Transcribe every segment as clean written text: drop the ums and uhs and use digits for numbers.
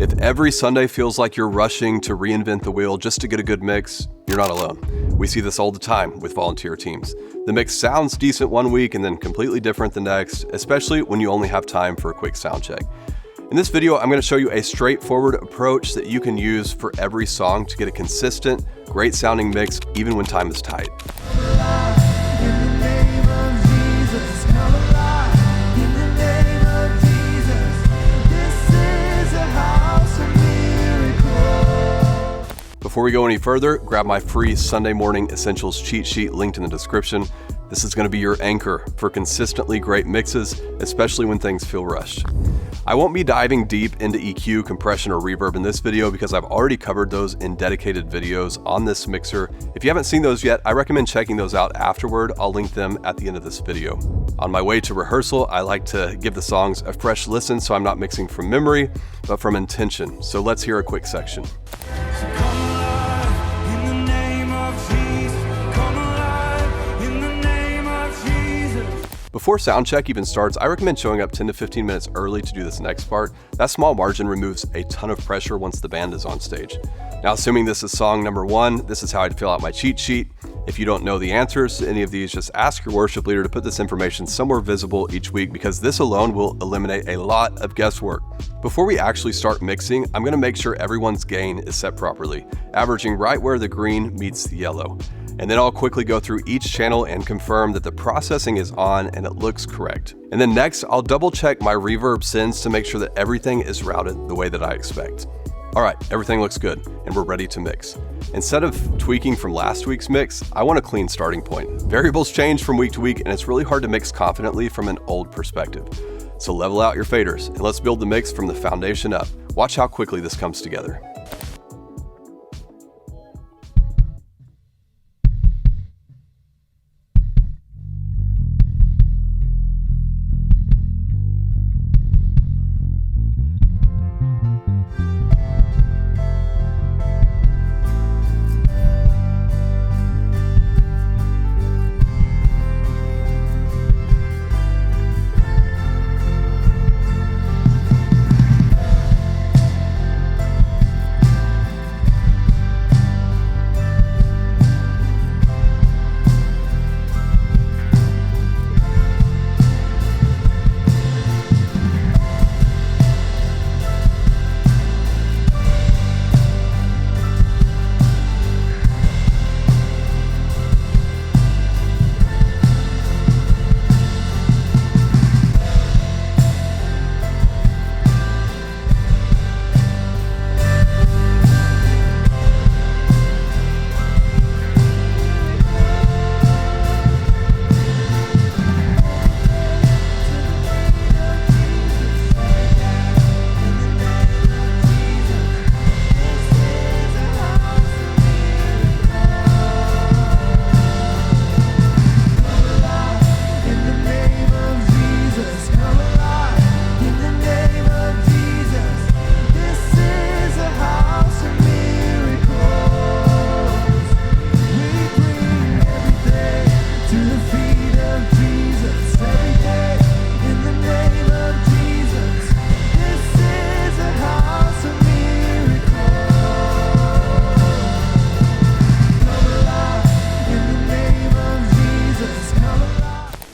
If every Sunday feels like you're rushing to reinvent the wheel just to get a good mix, you're not alone. We see this all the time with volunteer teams. The mix sounds decent one week and then completely different the next, especially when you only have time for a quick sound check. In this video, I'm going to show you a straightforward approach that you can use for every song to get a consistent, great sounding mix even when time is tight. Before we go any further, grab my free Sunday Morning Essentials cheat sheet linked in the description. This is going to be your anchor for consistently great mixes, especially when things feel rushed. I won't be diving deep into EQ, compression, or reverb in this video because I've already covered those in dedicated videos on this mixer. If you haven't seen those yet, I recommend checking those out afterward. I'll link them at the end of this video. On my way to rehearsal, I like to give the songs a fresh listen so I'm not mixing from memory, but from intention. So let's hear a quick section. Before soundcheck even starts, I recommend showing up 10 to 15 minutes early to do this next part. That small margin removes a ton of pressure once the band is on stage. Now, assuming this is song number 1, this is how I'd fill out my cheat sheet. If you don't know the answers to any of these, just ask your worship leader to put this information somewhere visible each week because this alone will eliminate a lot of guesswork. Before we actually start mixing, I'm going to make sure everyone's gain is set properly, averaging right where the green meets the yellow. And then I'll quickly go through each channel and confirm that the processing is on and it looks correct. And then next, I'll double check my reverb sends to make sure that everything is routed the way that I expect. All right, everything looks good and we're ready to mix. Instead of tweaking from last week's mix, I want a clean starting point. Variables change from week to week and it's really hard to mix confidently from an old perspective. So level out your faders and let's build the mix from the foundation up. Watch how quickly this comes together.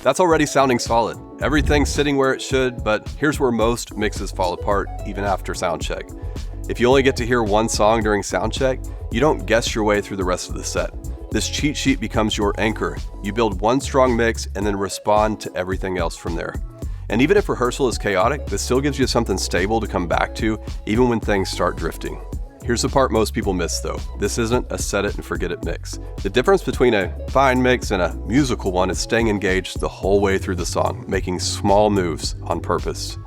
That's already sounding solid. Everything's sitting where it should, but here's where most mixes fall apart even after soundcheck. If you only get to hear one song during soundcheck, you don't guess your way through the rest of the set. This cheat sheet becomes your anchor. You build one strong mix and then respond to everything else from there. And even if rehearsal is chaotic, this still gives you something stable to come back to even when things start drifting. Here's the part most people miss though. This isn't a set it and forget it mix. The difference between a fine mix and a musical one is staying engaged the whole way through the song, making small moves on purpose.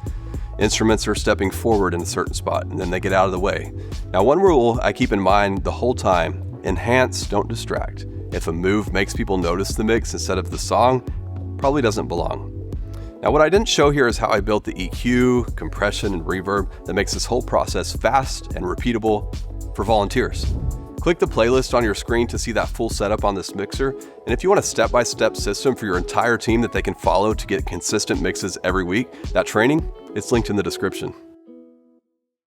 Instruments are stepping forward in a certain spot and then they get out of the way. Now, one rule I keep in mind the whole time: enhance, don't distract. If a move makes people notice the mix instead of the song, probably doesn't belong. Now, what I didn't show here is how I built the EQ, compression, and reverb that makes this whole process fast and repeatable for volunteers. Click the playlist on your screen to see that full setup on this mixer, and if you want a step-by-step system for your entire team that they can follow to get consistent mixes every week, that training, it's linked in the description.